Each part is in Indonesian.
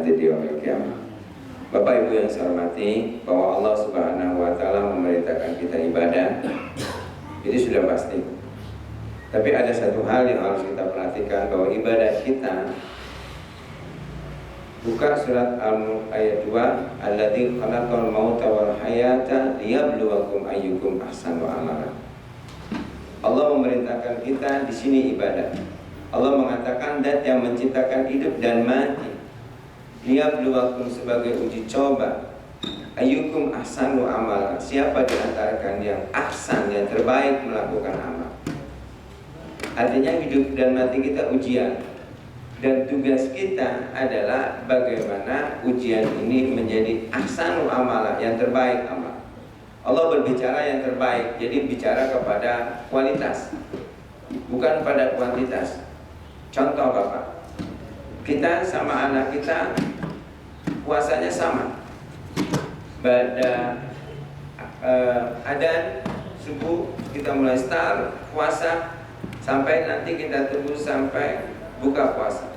nanti di yaumil qiyamah. Bapak Ibu yang saya hormati, bahwa Allah Subhanahu wa taala memerintahkan kita ibadah itu sudah pasti. Tapi ada satu hal yang harus kita perhatikan, bahwa ibadah kita, buka surat Al-Mulk ayat 2, alladzi khalaqal mauta wal hayata liyabluwakum ayyukum ahsanu amala. Allah memerintahkan kita di sini ibadah. Allah mengatakan zat yang menciptakan hidup dan mati, liyabluwakum sebagai uji coba, ayyukum ahsanu amala, siapa di antara kalian yang ahsan, yang terbaik melakukan amal. Artinya hidup dan mati kita ujian, dan tugas kita adalah bagaimana ujian ini menjadi ahsanu amala, yang terbaik amal. Allah berbicara yang terbaik, jadi bicara kepada kualitas, bukan pada kuantitas. Contoh Bapak, kita sama anak kita puasanya sama. Pada adzan subuh kita mulai start puasa sampai nanti kita tunggu sampai buka puasa.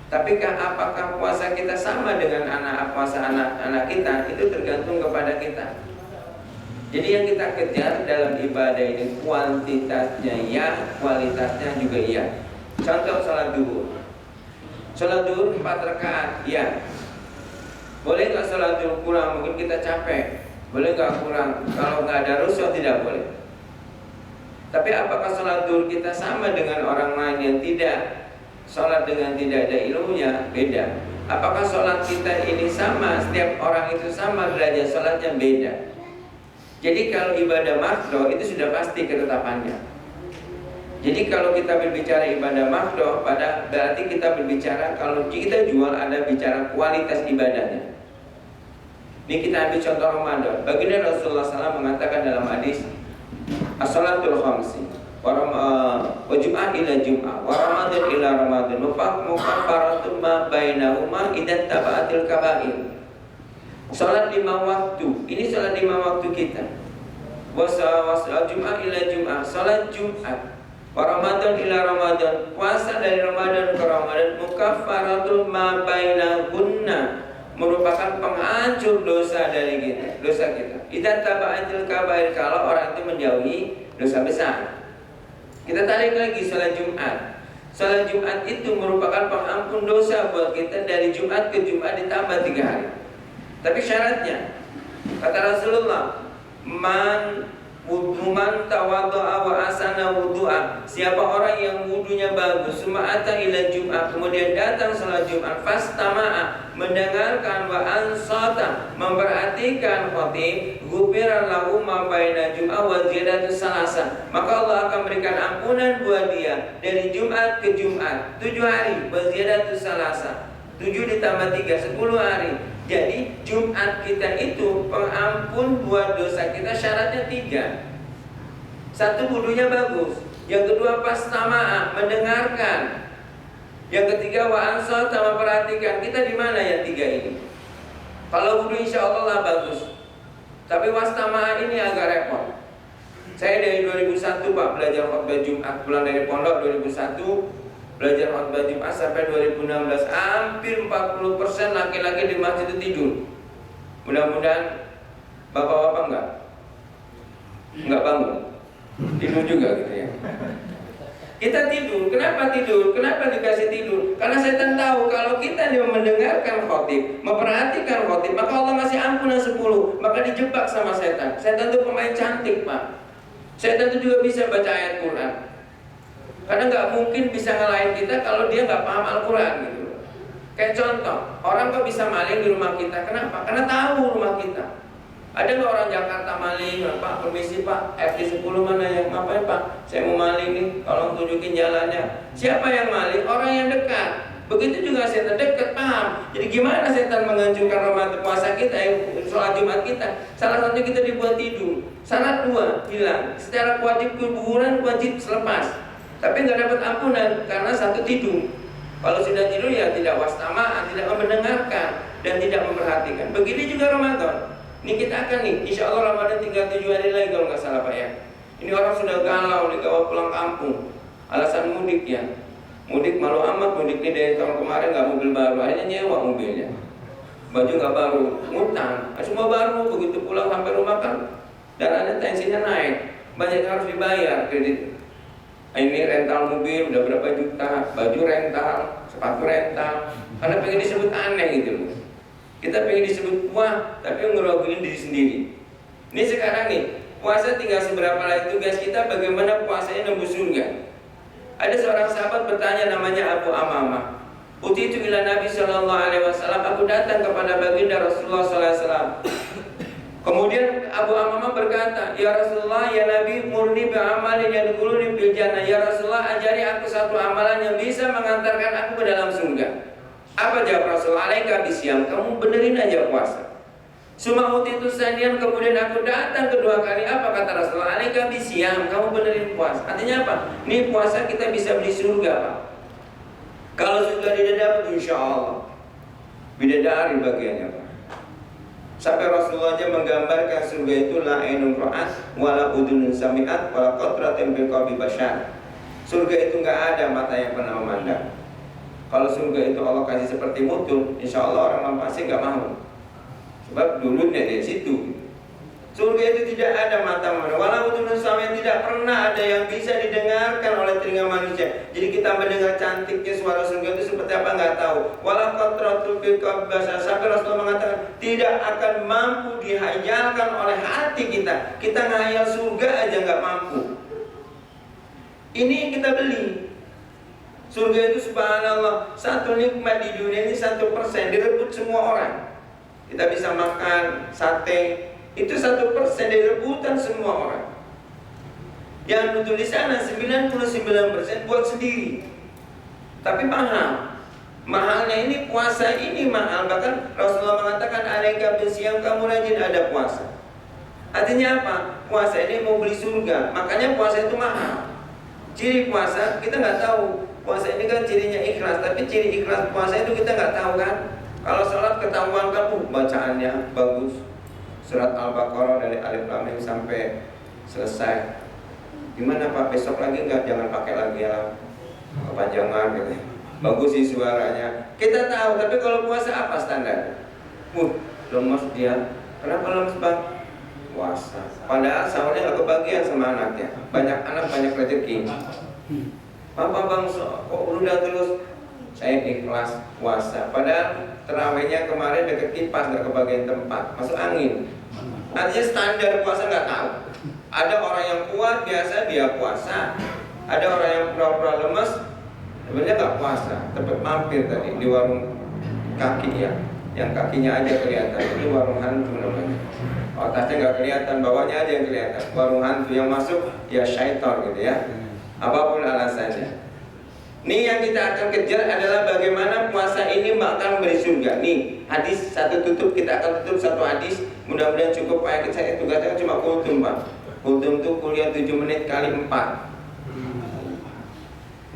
Tapi apakah puasa kita sama dengan puasa anak-anak kita? Itu tergantung kepada kita. Jadi yang kita kejar dalam ibadah ini kuantitasnya ya, kualitasnya juga iya. Contoh sholat duhur. Sholat duhur 4 rakaat, ya. Boleh nggak sholat duhur kurang? Mungkin kita capek. Boleh nggak kurang? Kalau nggak ada rusuh tidak boleh. Tapi apakah sholat duhur kita sama dengan orang lain yang tidak sholat dengan tidak ada ilmunya? Beda. Apakah sholat kita ini sama? Setiap orang itu sama derajat sholatnya? Beda. Jadi kalau ibadah makro itu sudah pasti ketetapannya. Jadi kalau kita berbicara ibadah makro, berarti kita berbicara, kalau kita jual ada bicara kualitas ibadahnya. Ini kita ambil contoh Ramadan. Baginda Rasulullah SAW mengatakan dalam hadis, as-salatul khamsi wa jum'ah ila jum'ah wa ramadan ila ramadan mukaffaratun ma bainahuma idan taba'atil kaba'ir. Salat 5 waktu, ini salat 5 waktu kita. Wa jum'ah ila jum'ah, salat Jumat. Wa ramadan ila ramadan, puasa dari Ramadan ke Ramadan, mukaffaratun ma bainahunna, merupakan penghancur dosa dari kita, dosa kita. Idan taba'atil kaba'ir, kalau orang itu menjauhi dosa besar. Kita tarik lagi salat Jumat. Salat Jumat itu merupakan pengampun dosa buat kita dari Jumat ke Jumat ditambah 3 hari. Tapi syaratnya, kata Rasulullah, man tawaddu'a wa asana wudu'a, siapa orang yang wudunya bagus, suma'ata ila Jum'ah, kemudian datang salat Jumat, fastama'a, mendengarkan, wa ansata, memperhatikan khatib, ghufira lahu ma baina Jum'ah wa ziyadatu salasa, maka Allah akan berikan ampunan buat dia dari Jumat ke Jumat 7 hari, wa ziyadatu salasa, 7 ditambah 3, 10 hari. Jadi Jumat kita itu pengampun buat dosa kita, syaratnya 3. 1, wudunya bagus. Yang kedua, fastama'a, mendengarkan. Yang ketiga, wa ansata, memperhatikan. Kita di mana yang 3 ini? Kalau wudu insya Allah lah bagus. Tapi wastama'a ini agak repot. Saya dari 2001 Pak belajar khutbah Jumat, pulang dari pondok 2001 belajar khutbah Jumat sampai 2016, hampir 40% laki-laki di masjid itu tidur. Mudah-mudahan bapak-bapak enggak bangun, tidur juga gitu ya. Kita tidur, kenapa tidur? Kenapa dikasih tidur? Karena setan tahu kalau kita mendengarkan khotib, memperhatikan khotib, maka Allah ngasih ampunan 10. Maka dijebak sama setan. Setan itu pemain cantik Pak. Setan itu juga bisa baca ayat Quran. Karena nggak mungkin bisa ngalahin kita kalau dia nggak paham Al-Quran gitu. Kayak contoh, orang kok bisa maling di rumah kita? Kenapa? Karena tahu rumah kita. Ada nggak orang Jakarta maling? Pak, permisi Pak, FD 10 mana yang ngapain Pak? Saya mau maling nih, tolong tunjukin jalannya. Siapa yang maling? Orang yang dekat. Begitu juga setan dekat, paham. Jadi gimana setan menghancurkan Ramadan puasa kita, sholat Jumat kita? Salah satu kita dibuat tidur. Syarat 2 bilang, secara wajib kuburan wajib selepas. Tapi nggak dapat ampunan karena 1 tidur. Kalau sudah tidur ya tidak wastama, tidak mendengarkan dan tidak memperhatikan. Begitu juga Ramadan. Ini kita akan nih, insya Allah Ramadan tinggal 7 hari lagi kalau nggak salah Pak ya. Ini orang sudah galau, dibawa pulang kampung, alasan mudik ya. Mudik malu amat, mudik ini dari tahun kemarin nggak mobil baru, akhirnya nyewa mobilnya. Baju nggak baru, ngutang, semua baru, begitu pulang sampai rumah kan darahnya tensinya naik, banyak yang harus dibayar kredit. Ini rental mobil udah berapa juta, baju rental, sepatu rental, karena pengen disebut aneh gitu loh. Kita pengen disebut wah, tapi ngerogoin diri sendiri. Ini sekarang nih, puasa tinggal seberapa lagi tugas kita, bagaimana puasanya nembus surga. Ada seorang sahabat bertanya namanya Abu Amamah. Utitu ila Nabi sallallahu alaihi wasallam, aku datang kepada baginda Rasulullah sallallahu alaihi wasallam. Kemudian Abu Amamah berkata, "Ya Rasulullah, ya Nabi, murni bi amalin yadkhuluni fil jannah." Ya Rasulullah, ajari aku satu amalan yang bisa mengantarkan aku ke dalam surga. Apa jawab Rasulullah? Alaika bisyam, kamu benerin aja puasa. Suma utitu sanian, kemudian aku datang kedua kali. Apa kata Rasulullah? Alaika bisyam, kamu benerin puasa. Artinya apa? Ini puasa kita bisa beli surga, Pak. Kalau surga tidak dapat, insya Allah bidadari bagiannya, Pak. Sampai Rasulullah aja menggambarkan surga itu la ainun ra'at wala udunun sami'at wala qatratin bil qalbi bashar. Surga itu enggak ada mata yang pernah memandang. Kalau surga itu Allah kasih seperti mutu, insya Allah orang pasti enggak mau. Sebab dulunya dari situ. Surga itu tidak ada mata memandang, wala udunun sami'at, tidak pernah ada yang bisa didengarkan oleh telinga manusia. Jadi kita mendengar cantiknya suara surga itu seperti apa enggak tahu. Wala qatratul fil qalbi bashar, sampai Rasulullah mengatakan tidak akan mampu dihayalkan oleh hati kita. Kita ngayal surga aja nggak mampu. Ini yang kita beli. Surga itu subhanallah, satu nikmat di dunia ini 1% direbut semua orang. Kita bisa makan sate, itu 1% direbutan semua orang. Yang untuk di sana 99% buat sendiri. Tapi mahal. Mahalnya ini puasa ini mahal. Bahkan Rasulullah mengatakan alaika bisyam, kamu rajin ada puasa. Artinya apa? Puasa ini mau beli surga. Makanya puasa itu mahal. Ciri puasa kita nggak tahu. Puasa ini kan cirinya ikhlas. Tapi ciri ikhlas puasa itu kita nggak tahu kan. Kalau sholat ketahuan kan bacaannya bagus. Surat Al-Baqarah dari Alif Lam Mim sampai selesai. Gimana Pak, besok lagi enggak? Jangan pakai lagi ya, kepanjangan gitu. Bagus sih suaranya, kita tahu. Tapi kalau puasa apa standar? Lemes dia. Kenapa lemes Bang? Puasa. Padahal sahurnya nggak kebagian sama anaknya. Banyak anak banyak rezeki. Papa Bang, kok udah terus? Saya ikhlas puasa. Padahal terawihnya kemarin deket kipas nggak kebagian tempat, masuk angin. Artinya standar puasa nggak tahu. Ada orang yang kuat biasa dia puasa. Ada orang yang pura-pura lemes, sebenarnya nggak puasa. Tempat mampir tadi di warung kaki ya, yang kakinya aja kelihatan. Ini warung hantu namanya. Atasnya nggak kelihatan, bawahnya aja yang kelihatan. Warung hantu yang masuk ya syaitan gitu ya. Apapun alasannya. Nih yang kita akan kejar adalah bagaimana puasa ini akan memberi surga. Nih hadis satu tutup, kita akan tutup satu hadis. Mudah-mudahan cukup Pak. Saya tugasnya cuma kultum Pak. Kultum itu kuliah 7 menit kali 4.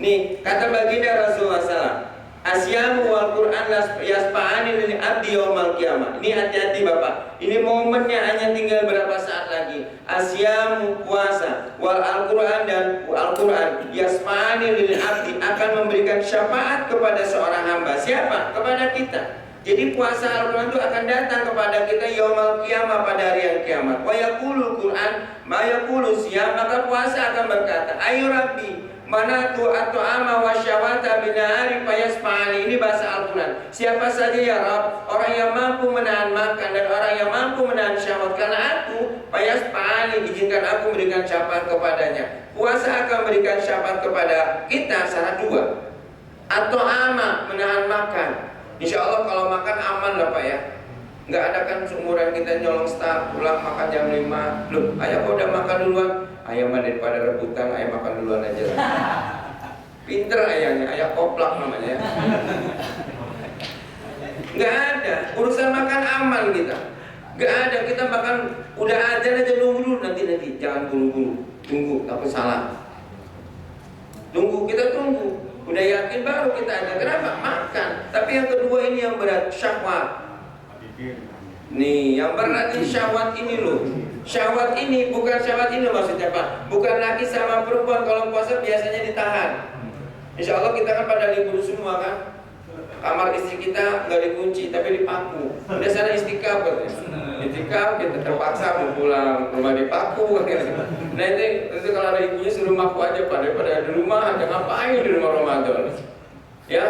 Nih kata baginda Rasulullah SAW, asyamu wal Quran yasfa'ani lil abdi yaumal qiyamah. Ini hati-hati Bapak. Ini momennya hanya tinggal berapa saat lagi. Asyamu puasa wal Al-Quran dan Al-Quran yasfa'ani lil abdi akan memberikan syafaat kepada seorang hamba. Siapa? Kepada kita. Jadi puasa Al-Quran itu akan datang kepada kita yaumal qiyamah, pada hari yang kiamat. Wa yaqulul Quran ma yaqulu siyam, maka puasa akan berkata, ayo Rabbi, mana tu at'ama wa syawata binahari fayasfa'ani. Ini bahasa Al-Quran. Siapa saja ya Rabb, orang yang mampu menahan makan dan orang yang mampu menahan syahwat, karena aku fayasfa'ani, izinkan aku memberikan syafaat kepadanya. Puasa akan memberikan syafaat kepada kita syarat 2. At'ama, menahan makan. Insya Allah kalau makan aman lah Pak ya. Nggak ada kan seumuran kita nyolong start pulang makan jam 5. Loh, ayah kok udah makan duluan? Ayah mah daripada rebutan, ayah makan duluan aja lah. Pinter ayahnya, ayah koplak namanya ya. Nggak ada, urusan makan aman kita. Nggak ada, kita makan udah aja nunggu nanti jangan buru-buru. Tunggu, takut salah. Tunggu, kita tunggu. Udah yakin baru kita aja. Kenapa? Makan. Tapi yang kedua ini yang berat, syahwat. Nih, yang berat ini syahwat ini loh. Syahwat ini bukan syahwat ini maksudnya Pak. Bukan laki sama perempuan, kalau puasa biasanya ditahan. Insya Allah kita kan pada libur semua kan. Kamar istri kita nggak dikunci tapi dipaku. Udah sana istikaf katanya. Istikaf kita terpaksa mau pulang, rumah dipaku katanya. Nah itu kalau ada ibunya suruh maku aja pada di rumah aja, ngapain di rumah Ramadan? Ya,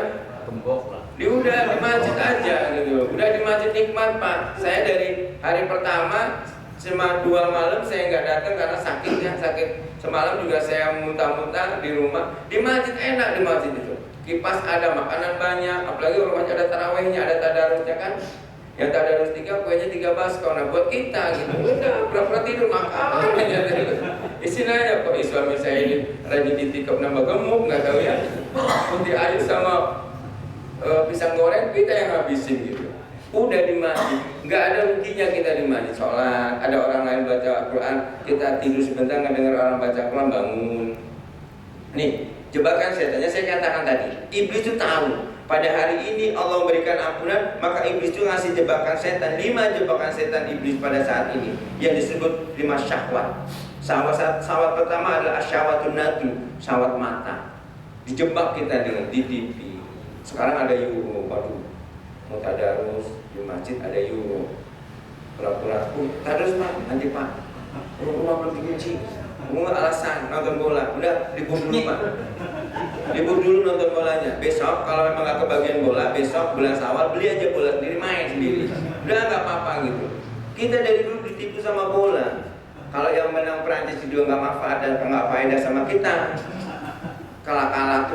Gembok lah. udah di masjid aja gitu. Udah di masjid nikmat Pak. Saya dari hari pertama cuma 2 malam saya nggak datang karena sakit ya, sakit. Semalam juga saya muntah-muntah di rumah. Di masjid enak, di masjid itu. Kipas ada, makanan banyak, apalagi rumahnya ada tarawehnya, ada tadarusnya kan. Yang tadarus 3, kuenya 3 baskon. Nah buat kita gitu, udah pura-pura tidur makan aja. Istilahnya kok suami saya ini rajin itikaf nambah gemuk, nggak tahu ya. Putih air sama pisang goreng kita yang habisin gitu. Udah di masjid, nggak ada ruginya kita di masjid sholat. Ada orang lain baca Al-Quran, kita tidur sebentar nggak dengar orang baca Al-Quran, bangun. Nih, jebakan setannya saya katakan tadi, iblis itu tahu pada hari ini Allah memberikan ampunan, maka iblis itu ngasih jebakan setan. 5 jebakan setan iblis pada saat ini yang disebut 5 syahwat. Syahwat pertama adalah asyawatun nadu, syahwat mata. Dijebak kita dengan di TV. Sekarang ada euro, waduh, mau tadarus di masjid ada euro. Pura-pura, tadarus Pak, nanti Pak. Rumah belum dikunci. Alasan nonton bola, udah libur dulu Pak. Libur dulu nonton bolanya. Besok kalau memang gak kebagian bola, besok bulan Syawal beli aja bola sendiri, main sendiri. Udah nggak apa-apa gitu. Kita dari dulu ditipu sama bola. Kalau yang menang Prancis juga nggak manfaat dan nggak faedah sama kita. Kalah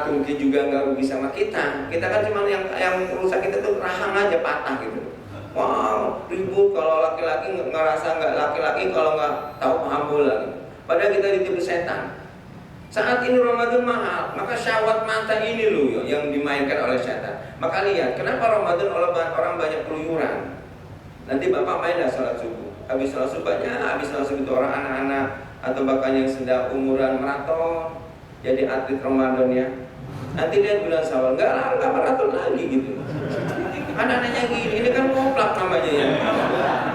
Turki juga nggak rugi sama kita. Kita kan cuma yang rusak kita tuh rahang aja patah gitu. Wow, ribut kalau laki-laki ngerasa nggak laki-laki kalau nggak tahu paham bola gitu. Padahal kita ditipu setan. Saat ini Ramadan mahal, maka syahwat mata ini loh yang dimainkan oleh setan. Maka lihat, kenapa Ramadan orang banyak keluyuran. Nanti bapak main dah sholat subuh. Habis sholat subuh banyak, habis sholat subuh itu orang anak-anak atau bahkan yang sedang umuran maraton, jadi atlet Ramadan ya. Nanti dia bulan Syawal nggak maraton lagi gitu. Anak-anaknya gini, ini kan koplak namanya ya.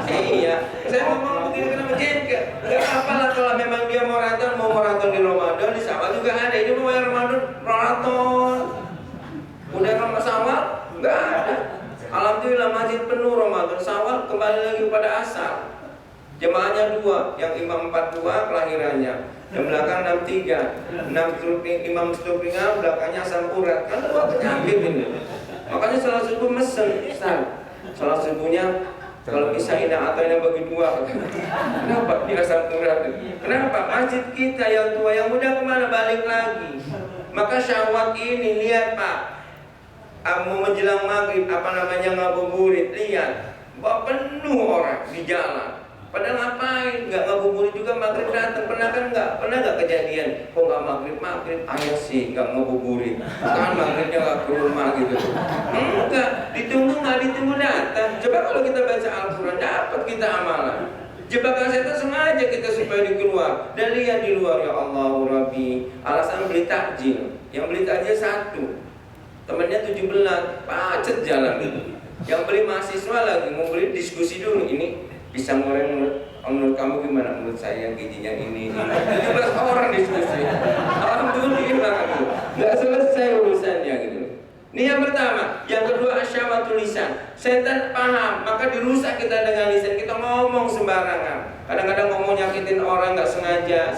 Iya, saya ngomong begini kenapa jengkel? Gak apa-apa lah kalau memang dia mau maraton di Ramadan, di Syawal juga ada. Ini mau Ramadan maraton. Udah Ramadan Syawal nggak ada. Alhamdulillah masjid penuh Ramadan. Syawal kembali lagi kepada asal. Jemaahnya 2, yang imam 42 kelahirannya, yang belakang 63, imam stupingan belakangnya asam urat. Kan 2 penyakit ini. Makanya sholat subuh mesen, sholat subuhnya kalau bisa indah atau indah bagi 2. Kenapa? Dia asam urat. Kenapa? Masjid kita yang tua, yang muda kemana? Balik lagi. Maka syahwat ini, lihat Pak, mau menjelang maghrib, ngabuburit, lihat, penuh orang di jalan. Padahal ngapain? Nggak ngabuburit juga maghrib datang. Pernah nggak kejadian? Kok nggak maghrib? Ayah sih nggak ngabuburit. Kan maghribnya nggak ke rumah gitu. Enggak, ditunggu datang. Coba kalau kita baca Al-Quran, dapat kita amalan. Jebakan setan sengaja kita supaya dikeluar. Dan lihat di luar, ya Allah Rabbi, alasan beli takjil. Yang beli takjil 1, temennya 17, pacet jalan. Yang beli mahasiswa lagi, mau beli diskusi dulu. Ini pisang goreng menurut kamu gimana? Menurut saya yang giginya ini 17 orang diskusi. Alhamdulillah gitu. Gak selesai urusannya gitu. Ini yang pertama. Yang kedua, asyawatul lisan. Setan paham, maka dirusak kita dengan lisan. Kita ngomong sembarangan. Kadang-kadang ngomong nyakitin orang gak sengaja.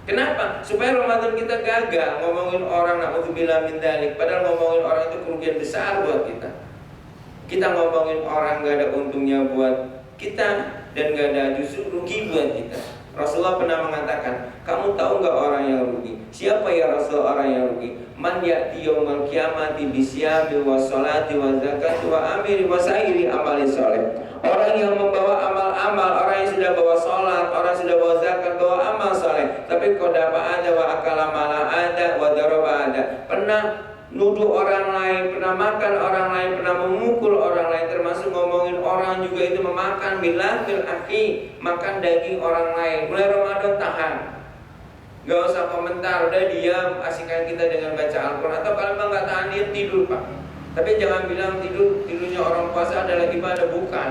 Kenapa? Supaya Ramadan kita gagal. Ngomongin orang, na'udzubillah min dzalik. Padahal ngomongin orang itu kerugian besar buat kita. Kita ngomongin orang gak ada untungnya buat kita dan gak ada justru rugi buat kita. Rasulullah pernah mengatakan, kamu tahu gak orang yang rugi? Siapa ya Rasul orang yang rugi? Man ya'ti yaumal qiyamati bisyami wa sholati wa zakati wa amiri wa sairi amali sholeh. Orang yang membawa amal-amal, orang yang sudah bawa sholat, orang yang sudah bawa zakat, bawa amal sholeh, tapi kodapa ada wa akala mala ada wa daraba ada. Pernah nuduh orang lain, pernah makan orang lain, pernah memukul orang lain, termasuk ngomongin orang juga itu memakan bilafil akhi, makan daging orang lain. Mulai Ramadan tahan, gak usah komentar, udah diam, asingkan kita dengan baca Al-Quran. Atau kalau memang gak tahan, dia tidur Pak. Tapi jangan bilang tidurnya orang puasa adalah ibadah, bukan.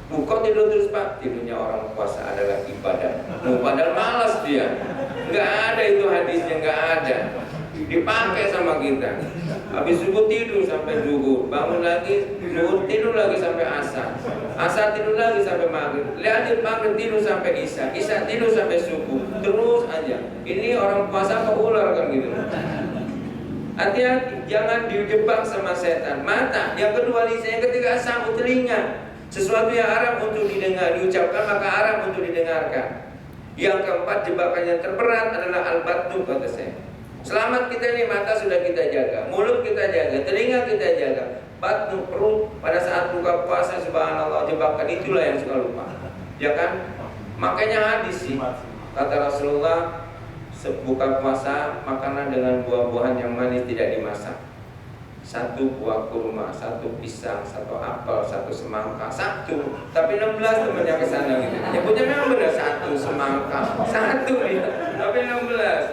Bukan tidur terus Pak, tidurnya orang puasa adalah ibadah. Padahal malas dia. Gak ada itu hadisnya, gak ada. dipakai sama kita. Habis subuh tidur sampai zuhur, bangun lagi zuhur, tidur lagi sampai asar, asar tidur lagi sampai maghrib, lanjut maghrib tidur sampai isya, isya tidur sampai subuh, terus aja. Ini orang puasa apa ular kan gitu. Hati-hati, jangan dijebak sama setan. Mata, yang kedua lisan, yang ketiga sam'u, telinga. Sesuatu yang haram untuk didengar, diucapkan maka haram untuk didengarkan. Yang keempat, jebakan yang terberat adalah al-batnu, kata saya. Selamat kita ini, mata sudah kita jaga, mulut kita jaga, telinga kita jaga, batnu, perut. Pada saat buka puasa, subhanallah, jebakan itulah yang suka lupa, ya kan? Makanya hadis sih, kata Rasulullah, buka puasa makanlah dengan buah-buahan yang manis tidak dimasak. 1 buah kurma, 1 pisang, 1 apel, 1 semangka, 1. Tapi 16 temannya ke sana gitu. Nyebutnya memang benar 1 semangka, 1 dia. Tapi 16.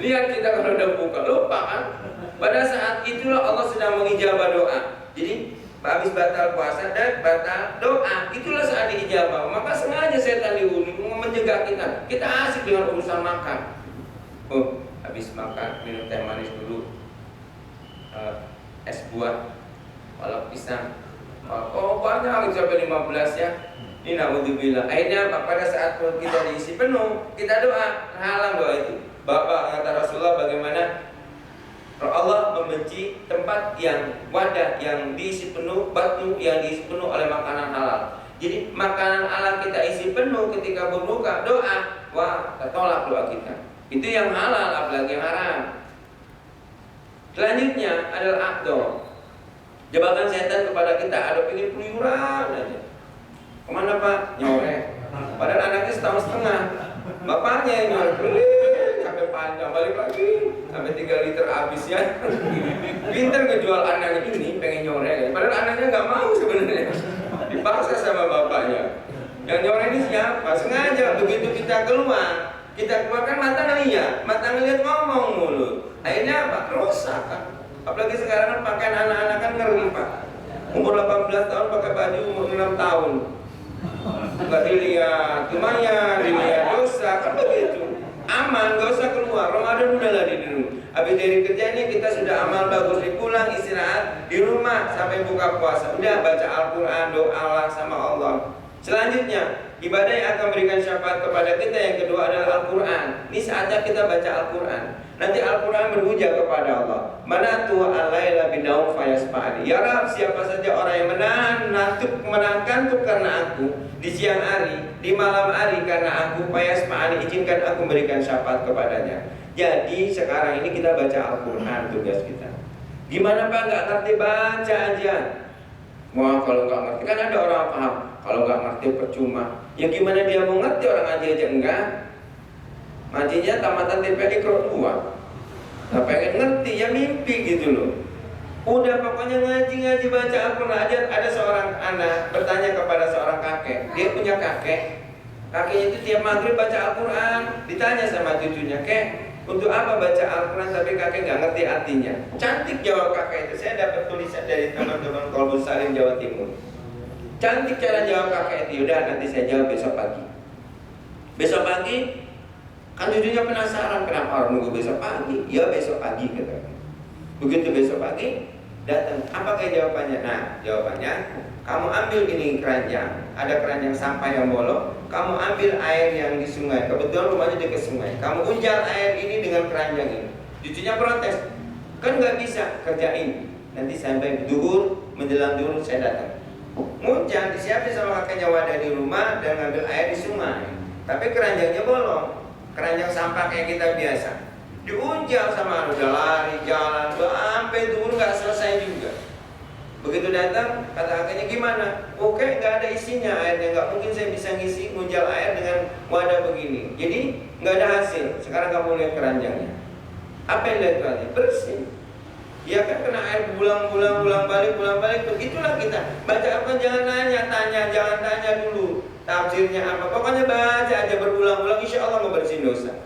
Lihat kita kalau udah buka, lupa kan? Pada saat itulah Allah sedang mengijabah doa. Jadi habis batal puasa dan batal doa, itulah saat diijabah. Maka sengaja setan diulik menjaga kita. Kita asik dengan urusan makan. Oh, habis makan minum teh manis dulu. Es buah, kolak pisang, oh banyak sampai 15 ya. Ini naudzubillah. Akhirnya pada saat perut kita diisi penuh, kita doa, halang doa itu. Bapak kata Rasulullah, bagaimana Allah membenci tempat yang wadah yang diisi penuh, batu yang diisi penuh oleh makanan halal. Jadi makanan halal kita isi penuh ketika berbuka, doa, wah, tertolak doa kita. Itu yang halal, apalagi yang haram. Selanjutnya adalah akdo. Jebakan setan kepada kita, ada pengen keluyuran aja. Kemana Pak? Nyorek. Padahal anaknya setahun setengah. Bapaknya yang nyorek sampai panjang, balik lagi sampai 3 liter habis ya. Pintar ngejual anaknya ini, pengen nyorek. Padahal anaknya nggak mau sebenarnya. Dipaksa sama bapaknya. Yang nyorek ini siapa? Sengaja begitu kita keluar. Kita keluarkan mata ngelihat ngomong mulut. Akhirnya apa? Rusak kan. Apalagi sekarang kan pakaian anak-anak kan ngeri Pak. Umur 18 tahun pakai baju umur 6 tahun. Enggak dilihat, lumayan dilihat dosa kan begitu. Aman, gak usah keluar. Ramadan udah lah di rumah. Habis dari kerja ini kita sudah amal bagus, pulang istirahat di rumah sampai buka puasa. Udah baca Al-Quran, doa sama Allah. Selanjutnya, ibadah yang akan memberikan syafaat kepada kita yang kedua adalah Al-Quran. Ini saatnya kita baca Al-Quran. Nanti Al-Quran berhujah kepada Allah. Manatu al-laila binaum fayaspa'ani. Ya Rab, siapa saja orang yang menahan kantuk karena aku di siang hari, di malam hari karena aku, fayaspa'ani, izinkan aku memberikan syafaat kepadanya. Jadi sekarang ini kita baca Al-Quran, tugas kita. Gimana Pak, nggak ngerti, baca aja. Wah, kalau nggak ngerti, kan ada orang paham, kalau nggak ngerti percuma. Ya gimana dia mau ngerti, orang ngaji aja enggak. Ngajinya tamatan TPI Ikro 2. Nah, pengen ngerti, ya mimpi gitu loh. Udah pokoknya ngaji baca Al-Quran. Ada seorang anak bertanya kepada seorang kakek. Dia punya kakek. Kakeknya itu tiap maghrib baca Al-Quran. Ditanya sama cucunya, "Kek, untuk apa baca Al-Quran tapi kakek nggak ngerti artinya?" Cantik jawab kakek itu. Saya dapat tulisan dari teman-teman Kolbus Salim Jawa Timur. Cantik cara jawab kakek itu. Udah, nanti saya jawab besok pagi. Besok pagi, kan cucunya penasaran kenapa orang nunggu besok pagi. Ya besok pagi katanya. Begitu besok pagi datang, apa kayak jawabannya? Nah, jawabannya, kamu ambil ini keranjang, ada keranjang sampah yang bolong, kamu ambil air yang di sungai, kebetulan rumahnya dekat sungai, kamu unjal air ini dengan keranjang ini. Cucunya protes, kan nggak bisa kerjain. Nanti sampai duhur, menjelang duhur saya datang. Ngunjang disiapin sama kakeknya wadah di rumah dan ngambil air di sungai, tapi keranjangnya bolong, keranjang sampah kayak kita biasa. Diunjang sama udah lari jalan sampai turun nggak selesai juga. Begitu datang kata kakeknya, gimana? Oke, nggak ada isinya airnya, nggak mungkin saya bisa ngisi ngunjal air dengan wadah begini. Jadi nggak ada hasil. Sekarang kamu lihat keranjangnya. Apa yang lihat keranjang? Bersih. Ya kan kena air bulang balik. Begitulah kita baca apa, jangan tanya, jangan tanya dulu tafsirnya apa. Pokoknya baca aja berulang-ulang, insya Allah membersihin dosa.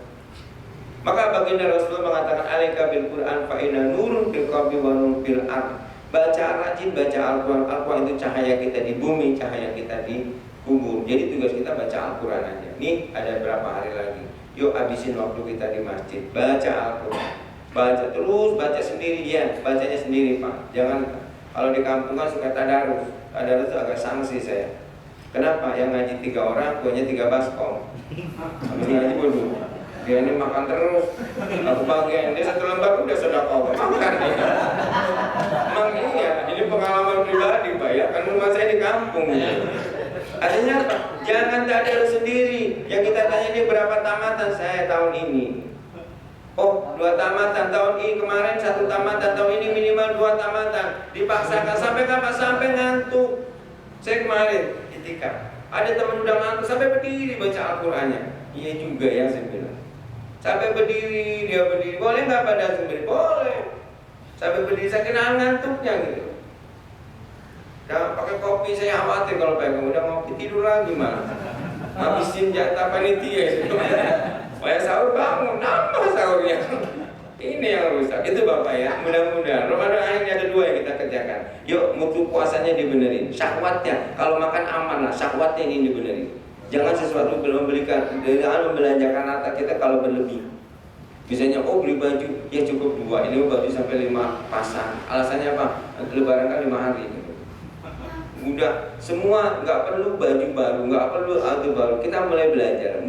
Maka baginda Rasulullah mengatakan, alaika bil Quran fa inna nurun fil qalbi wa nurun fil ard. Baca rajin baca Al-Quran. Al-Quran itu cahaya kita di bumi, cahaya kita di kubur. Jadi tugas kita baca Al-Quran aja. Nih ada berapa hari lagi. Yuk habisin waktu kita di masjid, baca Al-Quran. baca terus, baca sendiri ya, bacanya sendiri Pak. Jangan, kalau di kampung kan suka tadarus. Tadarus itu agak sanksi saya. Kenapa? Yang ngaji 3 orang, kuenya 3 baskom. Habis ngaji bodoh. Dia ini makan terus. Aku bagian dia 1 lembar udah sedekah makan dia. Emang iya, ini pengalaman pribadi Pak ya. Kan rumah saya di kampung. Artinya apa? Jangan tadarus sendiri. Yang kita tanya ini berapa tamatan saya tahun ini. Oh, 2 tamatan tahun ini, kemarin 1 tamatan tahun ini, minimal 2 tamatan. Dipaksakan sampai kapan? Sampai ngantuk. Saya kemarin itikaf, ada teman udah ngantuk sampai berdiri baca Al-Qur'annya. Iya juga ya saya bilang. Sampai berdiri, dia berdiri. Boleh nggak pada sendiri? Boleh. Sampai berdiri saya kena ngantuknya gitu. Dan pakai kopi saya khawatir kalau pegang udah ngopi tidur lagi malah. Habisin jatah panitia. Saya sahur bangun, nambah sahurnya. Ini yang rusak. Itu Bapak ya. Mudah-mudahan Ramadan akhirnya ada 2 yang kita kerjakan. Yuk, mutu puasanya dibenerin. Syahwatnya, kalau makan aman lah. Syahwatnya ini dibenerin. Jangan sesuatu jangan membelanjakan harta kita kalau berlebih. Misalnya, oh beli baju, ya cukup 2. Ini baju sampai 5 pasang. Alasannya apa? Lebaran kan 5 hari. Udah semua, nggak perlu baju baru, nggak perlu auto baru. Kita mulai belajar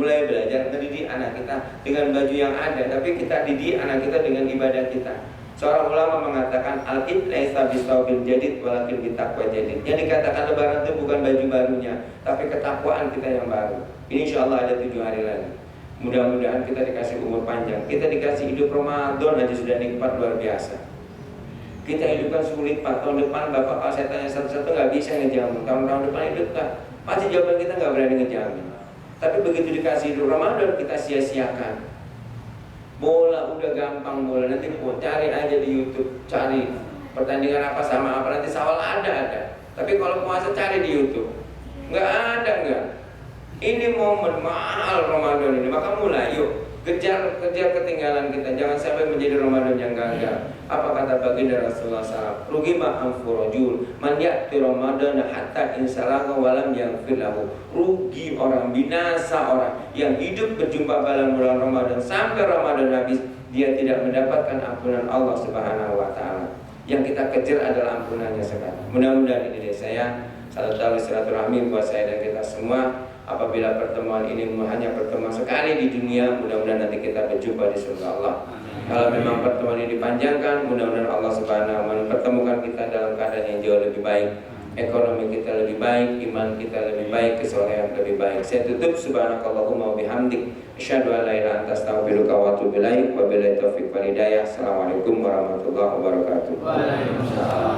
mendidik anak kita dengan baju yang ada, tapi kita didik anak kita dengan ibadah kita. Seorang ulama mengatakan al-id laisa bisawbil jadid walakin bitaqwa jadid. Yang dikatakan lebaran itu bukan baju barunya, tapi ketakwaan kita yang baru. Ini insyaallah ada 7 hari lagi. Mudah-mudahan kita dikasih umur panjang, kita dikasih hidup Ramadan aja sudah nikmat luar biasa. Kita hidupkan sulit Pak, tahun depan Bapak kalau saya tanya satu-satu nggak bisa ngejamin. Tahun depan hidup kan, pasti jawaban kita nggak berani ngejamin. Tapi begitu dikasih hidup Ramadan kita sia-siakan. Bola udah gampang bola, nanti cari aja di YouTube, cari pertandingan apa sama apa nanti sawal ada. Tapi kalau puasa cari di YouTube, nggak ada. Ini momen mahal Ramadan ini, maka mulai yuk. Kejar ketinggalan kita, jangan sampai menjadi Ramadan yang gagal. Apa kata baginda Rasulullah SAW? Rugiba anfurajul man ya'ti Ramadan hatta insalaha walam yaghfir lahu. Rugi orang, binasa orang yang hidup berjumpa bulan Ramadan sampai Ramadan habis, dia tidak mendapatkan ampunan Allah Subhanahu wa taala. Yang kita kejar adalah ampunannya sekarang. Mudah-mudahan ini dari saya satu tali silaturahmi buat saya dan kita semua. Apabila pertemuan ini hanya pertemuan sekali di dunia, mudah-mudahan nanti kita berjumpa di surga Allah. Kalau memang pertemuan ini dipanjangkan, mudah-mudahan Allah Subhanahu wa taala mempertemukan kita dalam keadaan yang jauh lebih baik. Ekonomi kita lebih baik, iman kita lebih baik, kesolehan lebih baik. Saya tutup subhanakallahumma wa bihamdik, asyhadu an la ilaha illa anta astaghfiruka wa atubu ilaik. Wabillahi taufiq wal hidayah. Assalamualaikum warahmatullahi wabarakatuh. Waalaikumsalam.